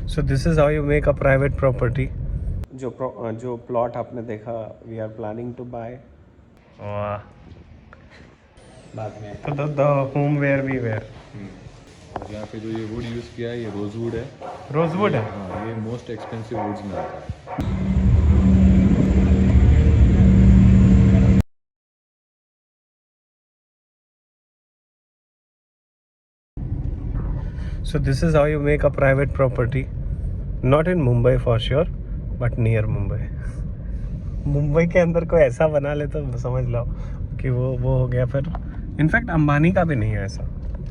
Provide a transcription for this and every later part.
So this is how you make a private property. जो plot आपने देखा, we are planning to buy. वाह, बाद में तो the home where we were. और यहाँ पे जो ये वुड यूज़ किया है ये रोजवुड है। रोजवुड है। हाँ, ये मोस्ट एक्सपेंसिव वुड्स में आता है। So this is how you make a private property. Not in Mumbai for sure, but near Mumbai. Mumbai के अंदर कोई ऐसा बना ले तो समझ लो कि वो हो गया। फिर इनफैक्ट अंबानी का भी नहीं है ऐसा।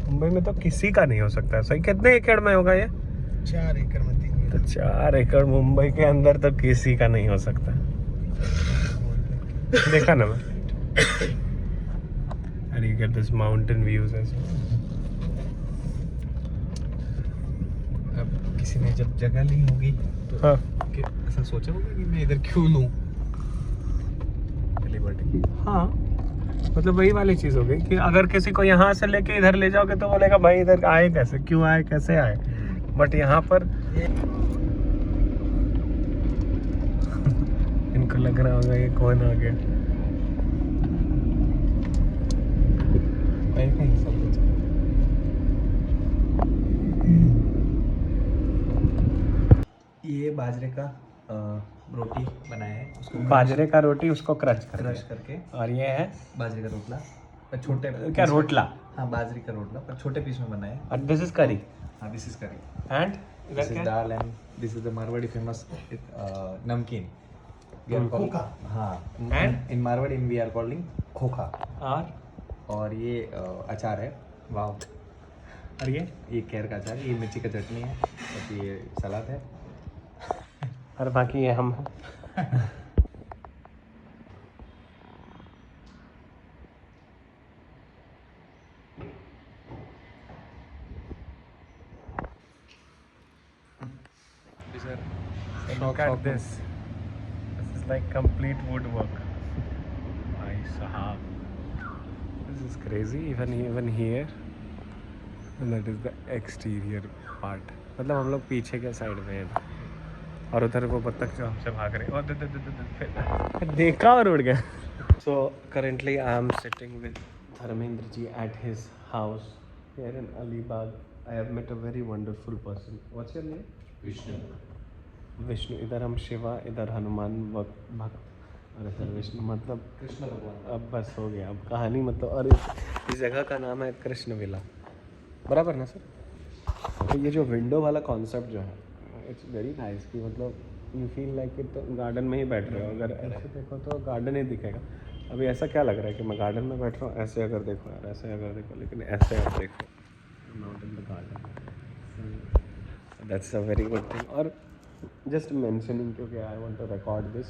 मुंबई में तो किसी का नहीं हो सकता ऐसा। कितने एकड़ में होगा ये? 4 एकड़ में 3। तो 4 एकड़ मुंबई के अंदर तो किसी का नहीं हो सकता। देखा ना मैं। And you get this mountain views as well. अब किसी ने जब जगह ली होगी तो हाँ ऐसा सोचा होगा कि मैं इधर क्यों लूं। हाँ, मतलब वही वाली चीज हो गई कि अगर किसी को यहाँ से लेके इधर ले जाओगे तो बोलेगा भाई इधर आए कैसे, क्यों आए, कैसे आए। बट यहाँ पर इनको लग रहा होगा ये कौन आ गया। ये बाजरे का रोटी बनाया है, उसको बाजरे का रोटी, उसको क्रश करके। और ये है बाजरे का रोटला पर छोटे क्या, रोटला। हाँ, बाजरे का रोटला पर छोटे पीस में बनाया है। और दिस इज करी हाँ, this is curry and this is dal and this is the Marwari famous namkeen. We are calling- हाँ, And? In Marwari we are calling khokha. और ये अचार है। वाह। और ये केर का अचार है, ये मिर्ची का चटनी है और ये सलाद है। और बाकी ये हम Look at this. This is like complete woodwork. Bhai sahab. This is crazy. Even here. And that is the exterior part. मतलब हम लोग पीछे के साइड में हैं और उधर वो बत्तख जो हमसे भाग रहे हैं और देखा और उड़ गया। So currently I am sitting with Dharmendra ji at his house here in Alibag. I have met a very wonderful person. What's your name? Vishnu. इधर हम शिवा, इधर हनुमान भक्त और इधर विष्णु। मतलब कृष्ण भगवान। अब बस हो गया, अब कहानी मतलब। और इस जगह का नाम है कृष्ण विला, बराबर ना सर? तो ये जो विंडो वाला कॉन्सेप्ट जो है, इट्स वेरी नाइस कि मतलब you feel like it garden में ही बैठ रहे हो। अगर ऐसे देखो तो गार्डन ही दिखेगा। अभी ऐसा क्या लग रहा है कि मैं गार्डन में बैठ रहा हूँ? ऐसे अगर देखो यार, ऐसे अगर देखो, लेकिन ऐसे आप देखो, not in the garden. That's a very good thing. और जस्ट मेंशनिंग, क्योंकि I want to record this,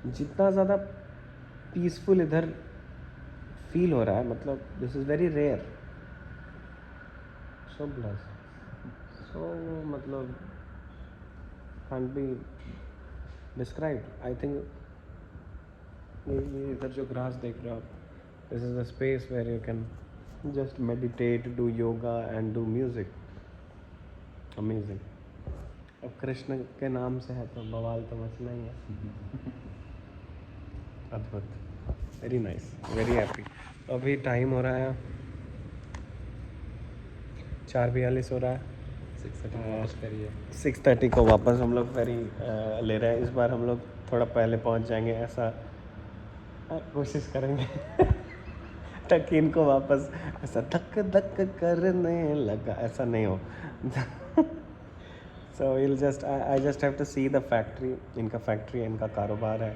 जितना ज़्यादा पीसफुल इधर फील हो रहा है, मतलब this is very rare. So bless, so मतलब can't be described. I think ये इधर जो ग्रास देख रहे हो आप, this is a space where you can just meditate, do yoga and do music. Amazing. अब कृष्ण के नाम से है तो बवाल तो मचना ही है। अद्भुत, वेरी नाइस, वेरी हैप्पी। अभी टाइम हो रहा है 4:42 हो रहा है। 6:30 को वापस हम लोग फेरी ले रहे हैं। इस बार हम लोग थोड़ा पहले पहुंच जाएंगे, ऐसा कोशिश करेंगे ताकि इनको वापस ऐसा धक धक करने लगा ऐसा नहीं हो। So will just I just have to see the factory. इनका फैक्ट्री है, इनका कारोबार है।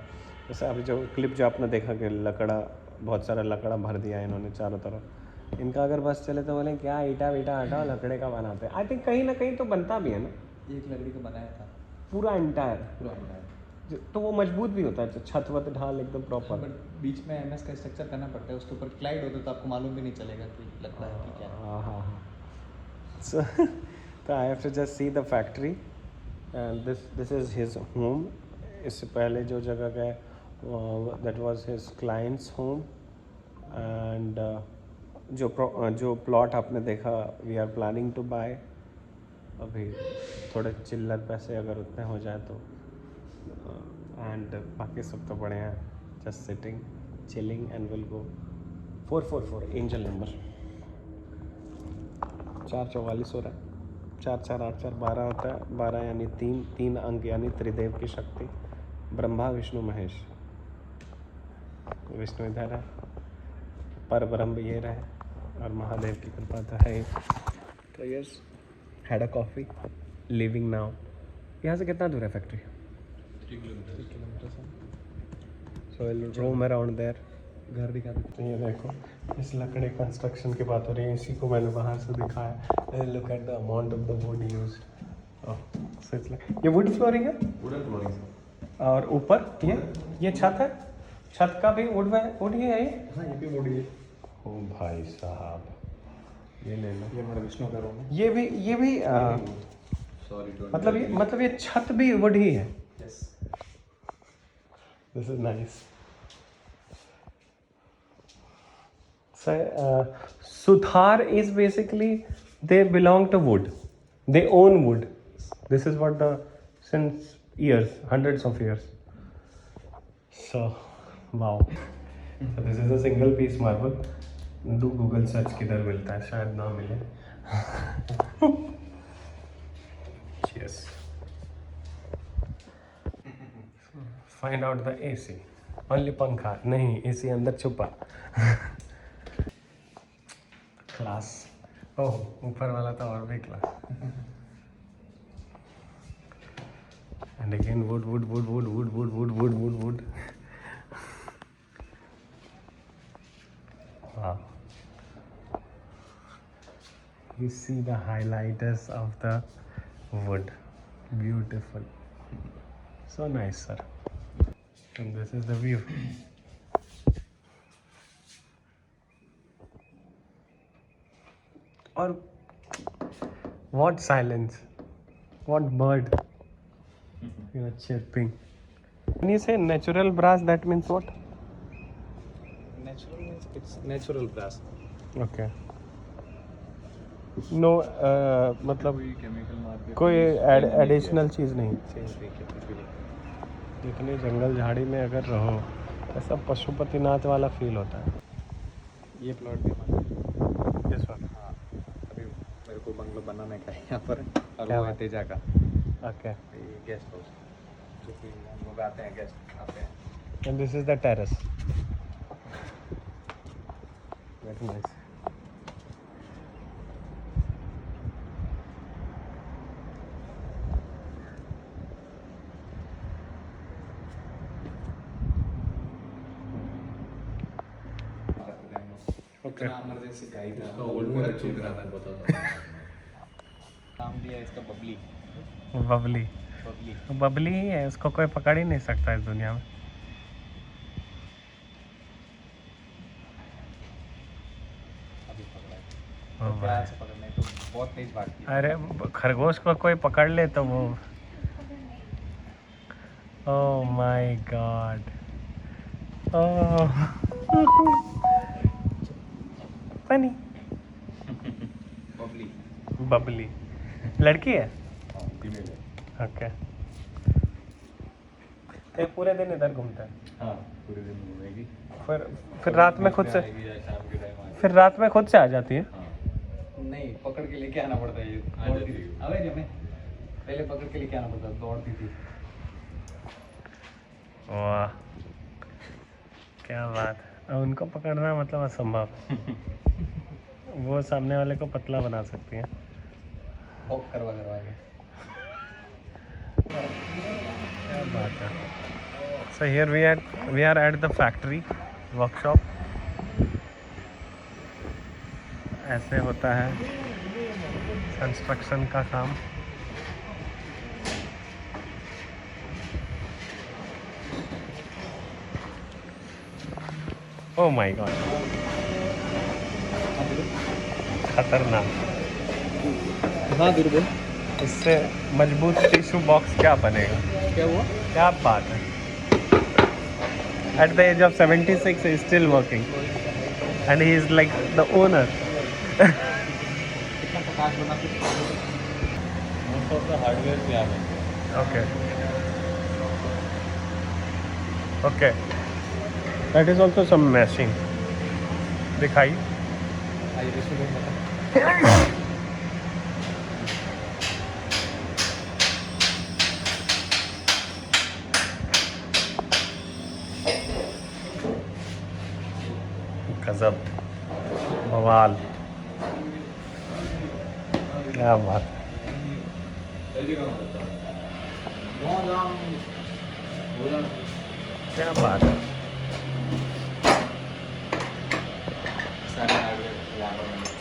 जैसे अभी जो क्लिप जो आपने देखा कि लकड़ा, बहुत सारा लकड़ा भर दिया है इन्होंने चारों तरफ। इनका अगर बस चले तो बोले क्या ईटा वीटा हटाओ, लकड़े का बनाते हैं। आई थिंक कहीं ना कहीं तो बनता भी है ना, एक लकड़ी का बनाया था पूरा एंटायर। पूरा। तो वो मजबूत भी होता है, छत वत ढाल एकदम प्रॉपर। बट बीच में एमएस का स्ट्रक्चर करना पड़ता है, उसके ऊपर क्लाइड होता है तो आपको मालूम भी नहीं चलेगा कि लकड़ा है कि क्या है। हाँ हाँ हाँ। सो तो I have to just see the factory and this is his home. इससे पहले जो जगह गए that was his clients home. And जो प्लॉट आपने देखा, we are planning to buy अभी थोड़े चिल्लर पैसे अगर उतने हो जाए तो, एंड बाकी सब तो बढ़िया है. Just sitting chilling and will go 444 angel number. 444 हो रहा है. 4 4 8 4 12 होता है. 12 यानी 3 अंक यानी त्रिदेव की शक्ति. ब्रह्मा विष्णु महेश. विष्णु इधर है, पर ब्रह्म ये रहे और महादेव की कृपा तो है. तो yes, had a coffee, living now. यहाँ से कितना दूर है factory? 3 kilometre. So will roam around there. घर दिखा देते ये देखो, इस लकड़ी कंस्ट्रक्शन की बात हो रही है. इसी को मैंने बाहर से दिखाया. Look at the amount of the wood used. So it's like ये वुड फ्लोरिंग है. Wooden flooring. और ऊपर ये छत है. छत का भी वुड ही है ये. हाँ, ये भी वुड है. ओ भाई साहब, ये ले लो. ये हमारा विष्णु का रूम है. ये भी सॉरी, मतलब ये छत भी वुड ही है. Yes. This is nice. Suthar is basically, they belong to wood. They own wood. This is what since years, hundreds of years. So, wow. So this is a single piece marble. Do Google search किधर मिलता है, शायद ना मिले. Cheers. Find out the AC. Only पंखा नहीं, AC अंदर छुपा. क्लास. ओह, ऊपर वाला तो और भी class. And again would. Wow. You see the highlighters of the wood. Beautiful. So nice, sir. And this is the view. Or what silence, what bird, chirping. When you say natural brass, that means what? Natural means it's natural brass. Okay. No, मतलब कोई chemical market, कोई additional चीज़ नहीं. Change नहीं किया कुछ भी नहीं. इतनी जंगल झाड़ी में अगर रहो, ऐसा पशुपतिनाथ वाला फील होता है. ये प्लॉट भी हमारा. This one. हाँ, अभी मेरे को बंगलो बनाने का है यहाँ पर. और क्या वो है बात? तेजा का. Okay. ये गेस्ट हाउस, जो कि हम लोग आते हैं, गेस्ट आते हैं. And this is the terrace. Very nice. Okay. Emergency का ही था. इसका ओल्ड में अच्छी तरह से पता था. नाम दिया इसका बबली. बबली. बबली. बबली ही है, उसको कोई पकड़ ही नहीं सकता इस दुनिया में. अभी पकड़ा है. Oh, प्यार से पकड़ना है तो बहुत तेज भागती है. अरे खरगोश को कोई पकड़ ले तो वो. Oh my God. Oh funny. Babli. Babli लड़की है. हाँ, फीमेल है. ओके. तो पूरे दिन इधर घूमता है. हाँ, पूरे दिन घूमेगी. फिर रात में खुद से, आएगी या शाम के टाइम आएगी. फिर रात में खुद से आ जाती है. हाँ, नहीं, पकड़ के लेके आना पड़ता है. ये आ जाती है. अबे जमे पहले पकड़ के लेके आना पड़ता है. दौड़ती थी. वाह, क्या बात है. उनको पकड़ना मतलब असंभव. वो सामने वाले को पतला बना सकती है. हॉक करवा के. क्या बात है. So here we are at the factory workshop. ऐसे होता है कंस्ट्रक्शन का काम. ओह माय गॉड, खतरनाक. हाँ दुर्बल. इससे मजबूत टिश्यू बॉक्स क्या बनेगा. क्या हुआ? क्या बात है. At the age of 76 he is still working and he is like the owner. कितना प्रकाश बना. ऑफ द हार्डवेयर पे आ गए. Okay. Okay. That is also some meshing. दिखाई. आइए इसको बता. गजब, बवाल, क्या बात. क्या बात है. सारे हार्डवेयर यहाँ पर मिलेंगे.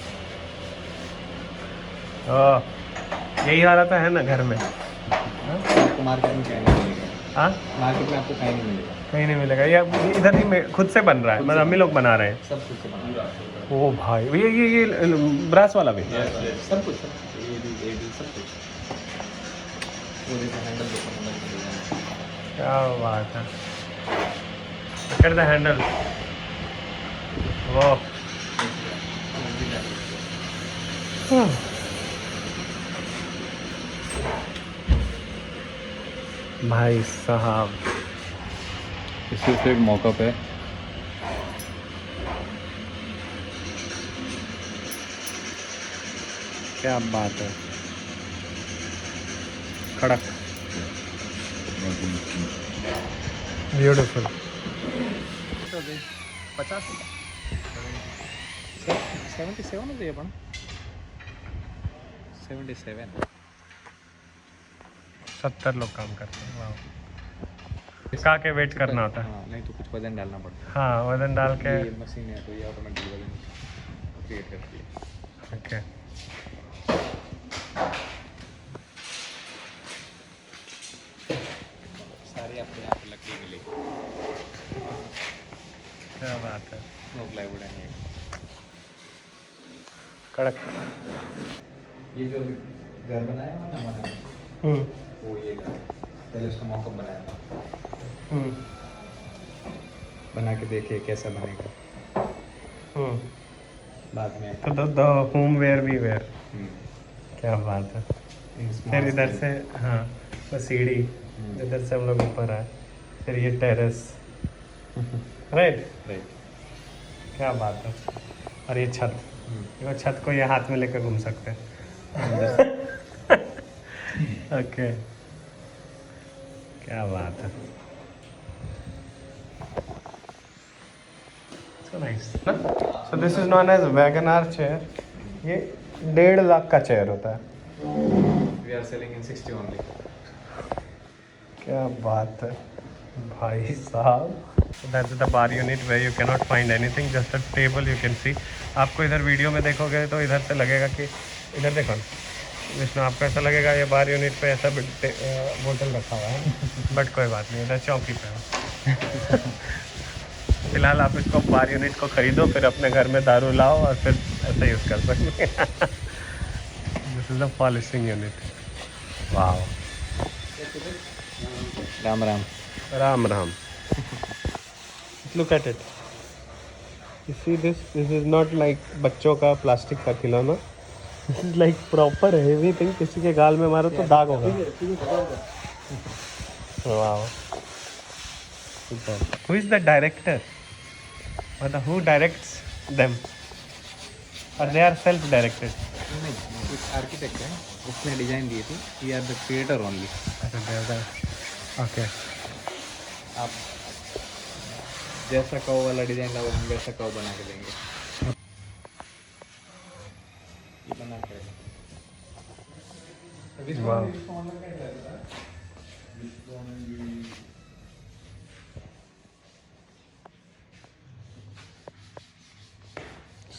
यही हालत है ना घर में. आपको मार्केट में कहीं नहीं मिलेगा. हाँ, मार्केट में आपको कहीं नहीं मिलेगा. कहीं नहीं मिलेगा. ये इधर ही खुद से बन रहा है, मतलब अम्मी लोग बना रहे हैं. सब कुछ से बना है. ओ भाई, ये ब्रास वाला भी. सब कुछ ए बी सब कुछ. वो देखो हैंडल देखो, हैंडल का डिजाइन. क्या बात है. पकड़ द हैंडल. वो भाई साहब, इससे सिर्फ मौका पे क्या बात है. कड़क, ब्यूटीफुल. 50 77 होती है पण 77. 70 लोग काम करते हैं. वाह. का के वेट करना होता है. हाँ, नहीं तो कुछ वजन डालना पड़ता है. हाँ, वजन डाल के. ये मशीन है तो ये ऑटोमेटिक वजन क्रिएट करती है. ओके. सारी आपको यहाँ पे लकड़ी मिलेगी. क्या बात है. नो प्लाईवुड है. कड़क. ये जो घर बनाया हुआ ना हमारा, वो ये घर पहले उसका मॉकअप बनाया था. बना के देखिए कैसा बनेगा. बाद में तो द होम वेयर भी वेयर. हम्म, क्या बात है. small फिर इधर scale. से, हाँ, वो सीढ़ी, इधर से हम लोग ऊपर आए. फिर ये टेरेस. राइट. राइट. क्या बात है. और ये छत. वो छत को ये हाथ में लेकर घूम सकते हैं. ओके. क्या बात है. So nice. So this is non as WagonR chair. ये 1.5 लाख का चेयर होता है. We are selling in 60 only. क्या बात है भाई साहब. That's the bar unit where you cannot find anything, just a table you can see. आपको इधर वीडियो में देखोगे तो इधर से लगेगा कि, इधर देखो विष्णु, आपको ऐसा लगेगा ये बार यूनिट पे ऐसा बोतल रखा हुआ है. बट कोई बात नहीं, इधर चौकी पे है. फिलहाल आप इसको बार यूनिट को खरीदो, फिर अपने घर में दारू लाओ और फिर ऐसा यूज़ कर सकते. This is the polishing unit. वाह. Ram Ram. Ram Ram. Look at it. You see this? This is not like बच्चों का प्लास्टिक का खिलौना. This is like proper heavy thing. किसी के गाल में मारो तो दाग होगा. Wow. Super. Who is the director? मतलब who directs them? Or they are self-directed? नहीं, कुछ आर्किटेक्ट है, उसने डिजाइन दिए थे. We are the creator only. Okay. आप जैसा कहो वाला डिजाइन लाओ, हम वैसा कहो बना के देंगे. ये बना के Wow.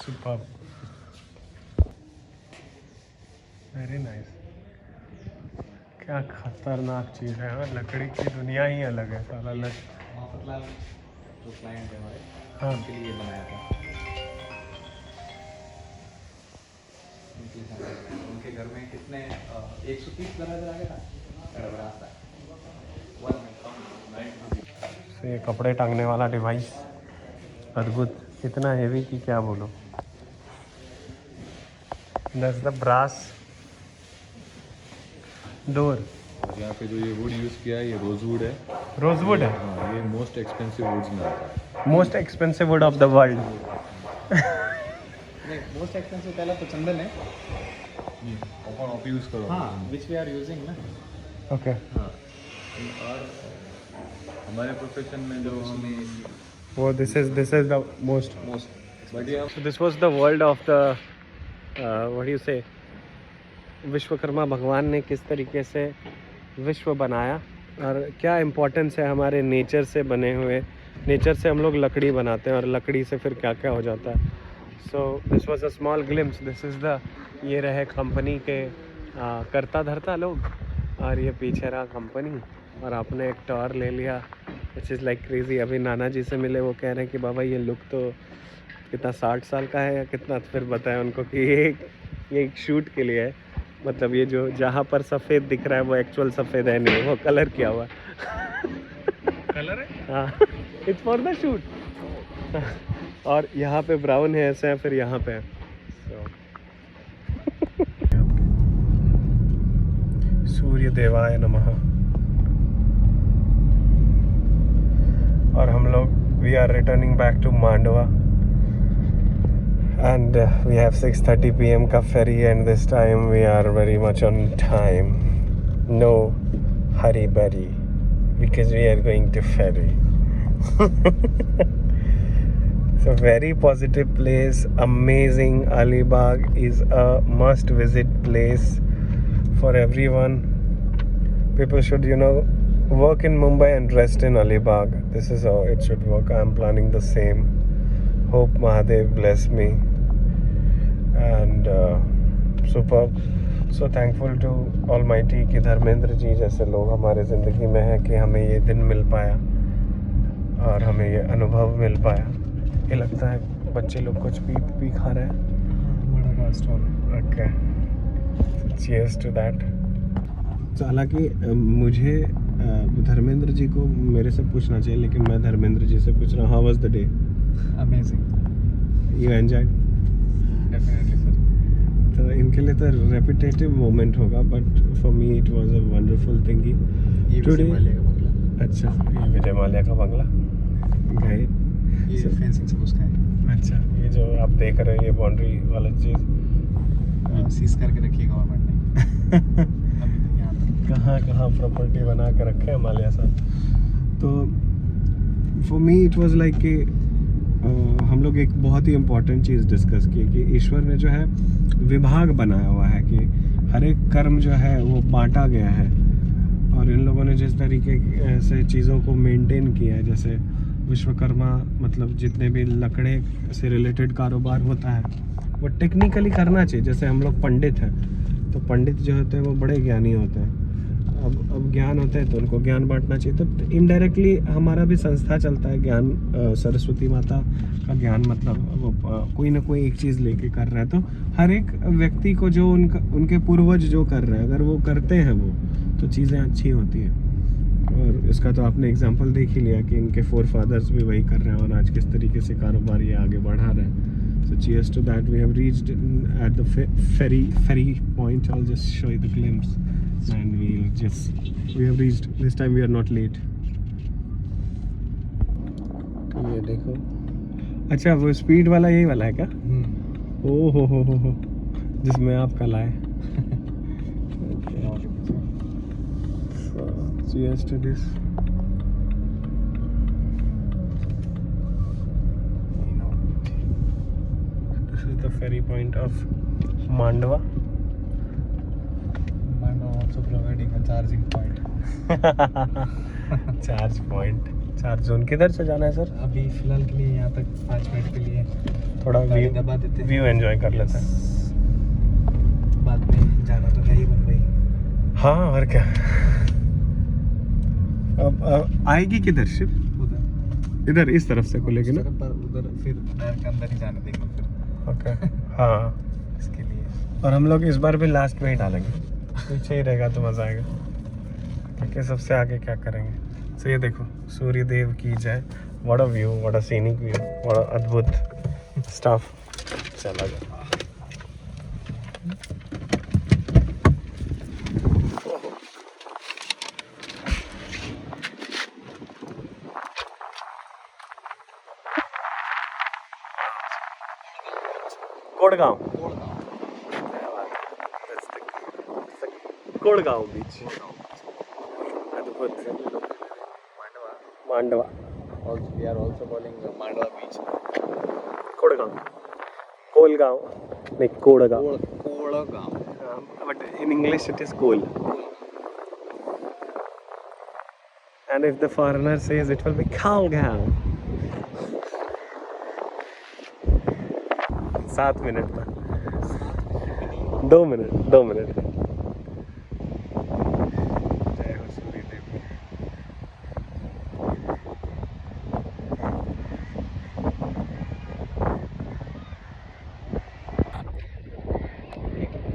Superb. Very nice. क्या खतरनाक चीज़ है. हाँ, लकड़ी की दुनिया ही अलग है. साला मोहम्मदलाल जो क्लाइंट है हमारे, हाँ. उनके लिए बनाया था. उनके घर में कितने 130 दरवाजे लगे था. रास्ता ये कपड़े टांगने वाला डिवाइस अद्भुत. इतना हेवी कि क्या बोलो. That's the brass door. और यहाँ पे जो ये वुड यूज़ किया है ये रोजवुड है। रोजवुड है। हाँ, ये मोस्ट एक्सपेंसिव वुड्स में आता है। Most expensive would of the world. नहीं मोस्ट एक्सपेंसिव पहला तो चंदन है ये अपन आप यूज़ करो। हाँ विच वी आर यूजिंग ना ओके। हाँ और हमारे प्रोफेशन में जो हमें वो this is the most. But ये So this was the world of the what do you say, Vishwakarma भगवान ने किस तरीके से विश्व बनाया और क्या इम्पोर्टेंस है हमारे नेचर से बने हुए। नेचर से हम लोग लकड़ी बनाते हैं और लकड़ी से फिर क्या क्या हो जाता है। So this was a small glimpse. This is the, ये रहे कंपनी के करता धरता लोग और ये पीछे रहा कंपनी और आपने एक टॉर ले लिया विच इज़ लाइक क्रेजी। अभी नाना जी से मिले, वो कह रहे हैं कि बाबा ये लुक तो कितना 60 साल का है या कितना, फिर बताया उनको कि ये एक शूट के लिए है। मतलब ये जो जहाँ पर सफ़ेद दिख रहा है वो एक्चुअल सफ़ेद है नहीं, वो कलर किया हुआ कलर है हाँ, इट्स फॉर द शूट। और यहाँ पे ब्राउन है ऐसे है, फिर यहाँ पे है। सूर्य देवाय नमः। और हम लोग we are returning back to Mandwa and we have 6:30 p.m. का ferry and this time we are very much on time. No hurry burry because we are going to ferry. So very positive place, amazing. Alibag is a must visit place for everyone. People should work in Mumbai and rest in Alibag. This is how it should work. I am planning the same. Hope Mahadev bless me. And superb. So thankful to Almighty कि धर्मेंद्र जी जैसे लोग हमारे ज़िंदगी में हैं कि हमें ये दिन मिल पाया और हमें ये अनुभव मिल पाया। ये लगता है बच्चे लोग कुछ पी खा रहे हैं। Okay, cheers to that. तो हालांकि मुझे धर्मेंद्र जी को मेरे से पूछना चाहिए, लेकिन मैं धर्मेंद्र जी से पूछ रहा हूँ, how was the day? Amazing. You enjoyed? Definitely sir. तो इनके लिए तो रेपिटेटिव मोमेंट होगा, but for me it was a wonderful thing. ये विजय माल्या का बंगला। अच्छा, ये विजय माल्या का बंगला गए। ये फेंसिंग से उसका है। अच्छा, ये जो आप देख रहे हैं ये बाउंड्री वाला चीज़ सीज करके रखी गवर्नमेंट ने। अभी तक यहाँ तक कहाँ प्रॉपर्टी बना के रखे हैं माल्या साहब। तो for me it was like कि हम लोग एक बहुत ही इम्पोर्टेंट चीज़ डिस्कस की कि ईश्वर ने जो है विभाग बनाया हुआ है कि हर एक कर्म जो है वो बांटा गया है। और इन लोगों ने जिस तरीके से चीज़ों को मेंटेन किया है, जैसे विश्वकर्मा मतलब जितने भी लकड़े से रिलेटेड कारोबार होता है वो टेक्निकली करना चाहिए। जैसे हम लोग पंडित हैं, तो पंडित जो होते हैं वो बड़े ज्ञानी होते हैं। अब ज्ञान होता है तो उनको ज्ञान बांटना चाहिए। तो इनडायरेक्टली हमारा भी संस्था चलता है ज्ञान, सरस्वती माता का ज्ञान, मतलब वो कोई ना कोई एक चीज़ लेके कर रहा है। तो हर एक व्यक्ति को जो उनके पूर्वज जो कर रहे हैं, अगर वो करते हैं वो तो चीज़ें अच्छी होती हैं। और इसका तो आपने एग्जांपल देख ही लिया कि इनके फोर फादर्स भी वही कर रहे हैं और आज किस तरीके से कारोबार ये आगे बढ़ा रहे हैं। So cheers to that. We have reached at the ferry point. I'll just show you the glimpse, and we have reached. This time we are not late. ये देखो, अच्छा वो स्पीड वाला यही वाला है क्या? ओ हो जिसमें आप कल आए। So cheers to this. The ferry point of Mandwa. Mandwa also providing a charging point. Charge point, charge zone. किधर से जाना है सर? अभी फिलहाल के लिए यहाँ तक 5 मिनट के लिए थोड़ा गाड़ी दबा देते हैं। व्यू एंजॉय कर लेते हैं। बाद में जाना तो है ही मुंबई। हाँ और क्या। अब आएगी किधर शिप? उधर इधर इस तरफ से खुलेगी ना? पर उधर फिर डायरेक्ट अंदर ही जाने देंगे फिर ओके हाँ, इसके लिए। और हम लोग इस बार भी लास्ट में ही डालेंगे, पीछे ही रहेगा तो मज़ा आएगा। क्योंकि सबसे आगे क्या करेंगे। तो ये देखो, सूर्य देव की जय। What a view, what a scenic view, what a अद्भुत स्टफ। चला जाए। कोडगांव. कोलगांव. That's the कोडगांव बीच. अद्भुत. Mandwa. Also, we are also calling Mandwa beach. कोडगांव. Kolgaon. नहीं कोडगांव. Kolgaon. But in English it is Kol. And if the foreigner says, it will be Kolgaon. 7 minute था. 2 minute. जय हो Suryadev.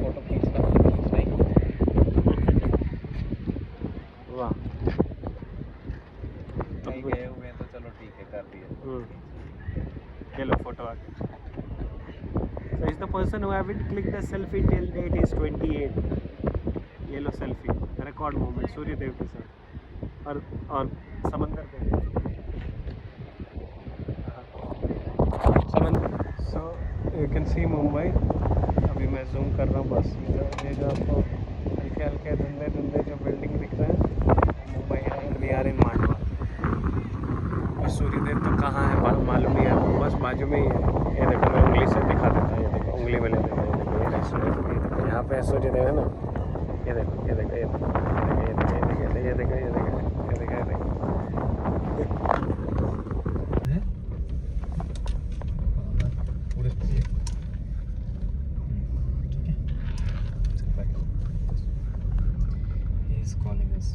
Photo खींचना नहीं. वाह. कहीं गए हुए हैं तो चलो ठीक है कर दिया. ये लो फोटो आ गया. So is the person who haven't clicked the selfie till date is 28. ये लो सेल्फी. रिकॉर्ड मोमेंट सूर्यदेव के साथ और समंदर पे. समंदर. So you can see Mumbai. अभी मैं जूम कर रहा हूँ बस. ये जो आपको हल्के हल्के धुंधले जो बिल्डिंग दिख रहे हैं मुंबई है. We are in Mandwa. और सूर्यदेव तो कहाँ है मालूम नहीं है. बस बाजू में ही है. ये देखो मैं उंगली से दिखा देता हूँ. ये देखो उंगली में ले देखो. ये देखो ये रेस्टोरेंट. ये देखो यहाँ पे सूर्यदेव है ना. ये देखो ये देखो ये देखो ये देखो ये देखो ये देखो ये देखो ये देखो. पूरे ठीक है. He is calling us.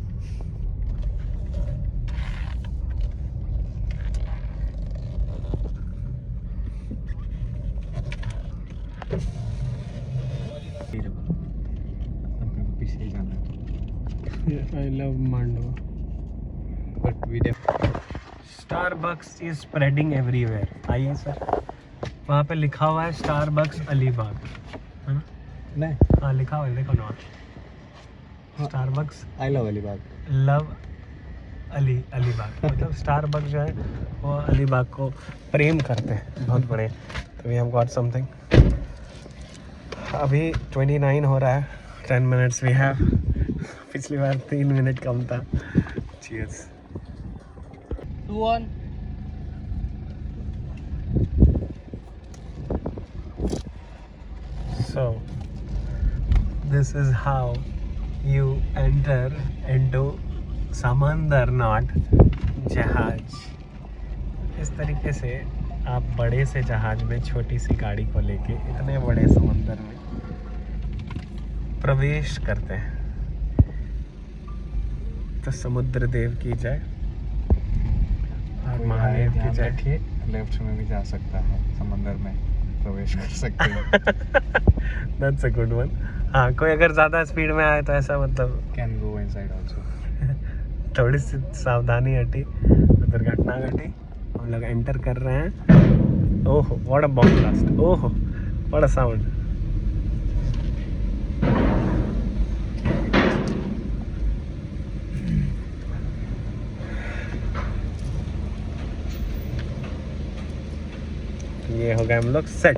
पीछे जाना है. I love Mandwa. But we Starbucks is spreading everywhere. आइए सर. वहाँ पे लिखा हुआ है Starbucks अलीबाग. है ना? नहीं. हाँ लिखा हुआ है देखो ना. Starbucks I love Alibag. Love Alibag. मतलब स्टारबक्स जो है वो अलीबाग को प्रेम करते हैं बहुत बड़े. तो वी हैव गॉट समथिंग. अभी 29 हो रहा है. 10 मिनट्स वी हैव. पिछली बार 3 मिनट कम था. Cheers. 2-1. So this is how you enter into समंदर नॉट जहाज. इस तरीके से आप बड़े से जहाज में छोटी सी गाड़ी को लेके इतने बड़े समंदर में प्रवेश करते हैं. तो समुद्र देव की जय और महादेव की जय. लेफ्ट में भी जा सकता है. समंदर में प्रवेश कर सकते हैं. That's a good one. हाँ कोई अगर ज़्यादा स्पीड में आए तो ऐसा मतलब कैन गो इनसाइड आल्सो. थोड़ी सी सावधानी हटी. दुर्घटना घटी. हम लोग एंटर कर रहे हैं. ओहो व्हाट अ बॉम्ब ब्लास्ट. ओहो व्हाट अ साउंड. ये हो गए हम लोग सेट.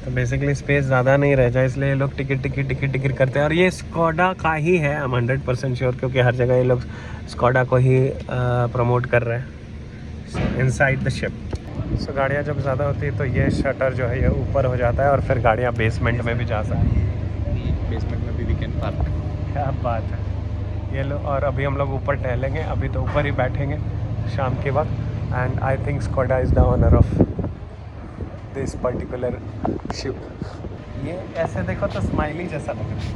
तो बेसिकली स्पेस ज़्यादा नहीं रह जाए इसलिए ये लोग टिकट करते हैं. और ये स्कोडा का ही है. आई एम 100% श्योर क्योंकि हर जगह ये लोग स्कोडा को ही प्रमोट कर रहे हैं इनसाइड द शिप. सो गाड़ियाँ जब ज़्यादा होती है तो ये शटर जो है ये ऊपर हो जाता है और फिर गाड़ियाँ बेसमेंट में भी जा सकती हैं. बेसमेंट में भी वी कैन पार्क. क्या बात है. ये लो. और अभी हम लोग ऊपर टहलेंगे. अभी तो ऊपर ही बैठेंगे शाम के वक्त. And I think Skoda is the owner of this particular ship. ये ऐसे देखो तो स्माइली जैसा लग रहा है.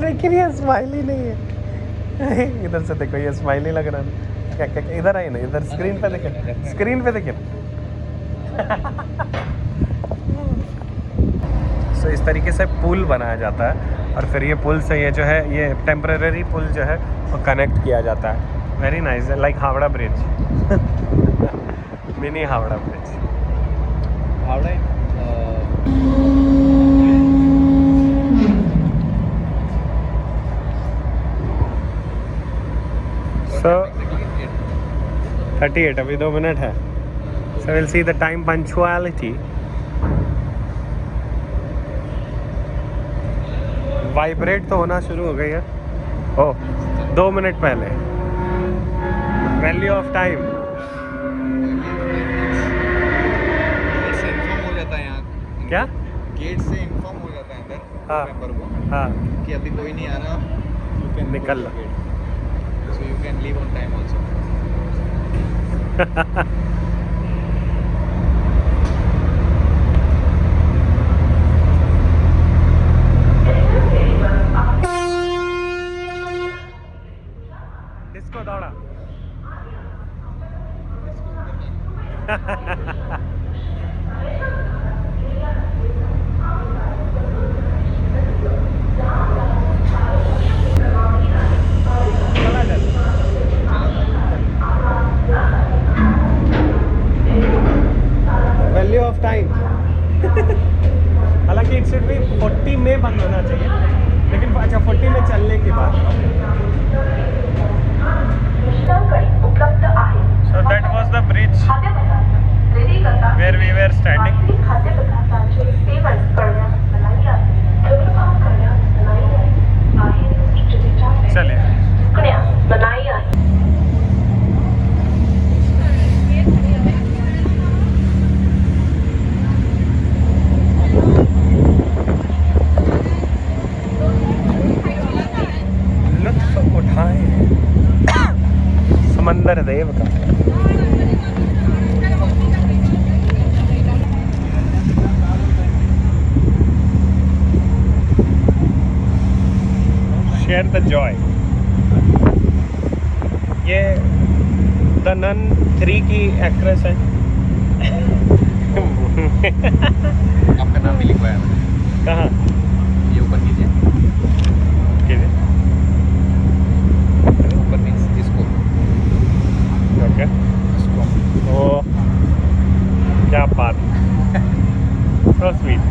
लेकिन ये स्माइली नहीं है. इधर से देखो ये स्माइली लग रहा है. क्या इधर आई ना. इधर स्क्रीन पे देखे. सो इस तरीके से पुल बनाया जाता है और फिर ये पुल से ये जो है ये टेम्पररी पुल जो है वो कनेक्ट किया जाता है. Very nice. Like Howrah bridge. Mini Howrah bridge. Howrah. So 38 अभी 2 मिनट है. So will see the time punctuality vibrate तो होना शुरू हो गई है। ओह 2 मिनट पहले। Value of time. गेट से इन्फॉर्म हो जाता है यहाँ। क्या? गेट से इन्फॉर्म हो जाता है अंदर हाँ। मेंबर को हाँ कि अभी कोई नहीं आ रहा, यू कैन निकल लो। So you can leave on time also. Disco दौड़ा। Value of time. हालांकि इट शुड बी 40 में बंद होना चाहिए, लेकिन अच्छा 40 में चलने के बाद। उपलब्ध आहे। So that was the bridge खाद्यपदार्थ खरेदी करता where we were standing. बाकी खाद्यपदार्थांचे सेवन करण्यास मनाई आहे। धूम्रपान करण्यास मनाई आहे। बाहेर स्वच्छतेच्या चलिए। थुंकण्यास मनाई आहे। लुत्फ उठाएं समंदर देव का। Share the Joy. ये द नन 3 की एक्ट्रेस है। आपका नाम भी लिखवाया मैंने। कहाँ? ये ऊपर कीजिए। कीजिए। ऊपर मीन्स इसको ओके। इसको ओ क्या बात। So sweet.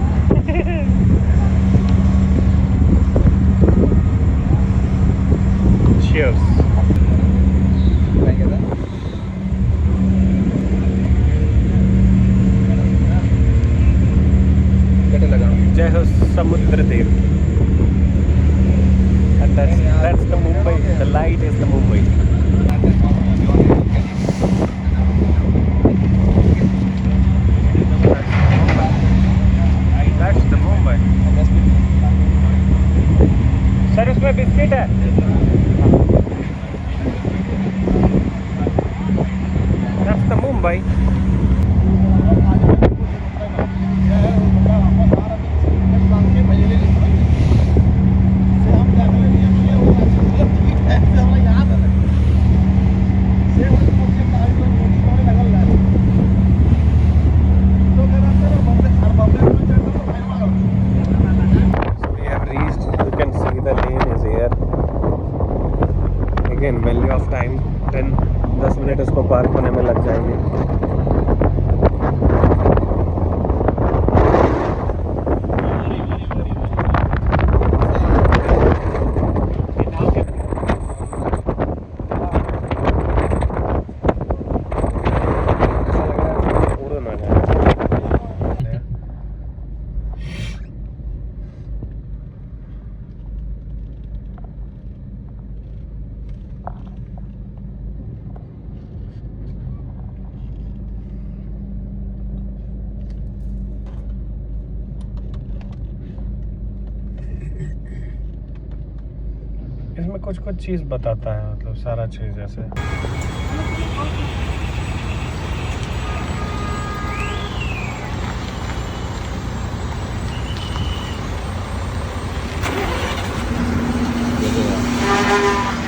Cheers. क्या कहता है? कैसे लगा? जय हो समुद्र देव। And that's the Mumbai. The light is the Mumbai. That's the Mumbai. Sir उसमें बिस्किट है। That's the Mumbai. We have reached. You can see the lane is here. Again, value of time 10 minute उसको पार होने में लग जाएंगे। उड़ ना जाए। इसमें कुछ कुछ चीज़ बताता है, मतलब सारा चीज़ जैसे कैसे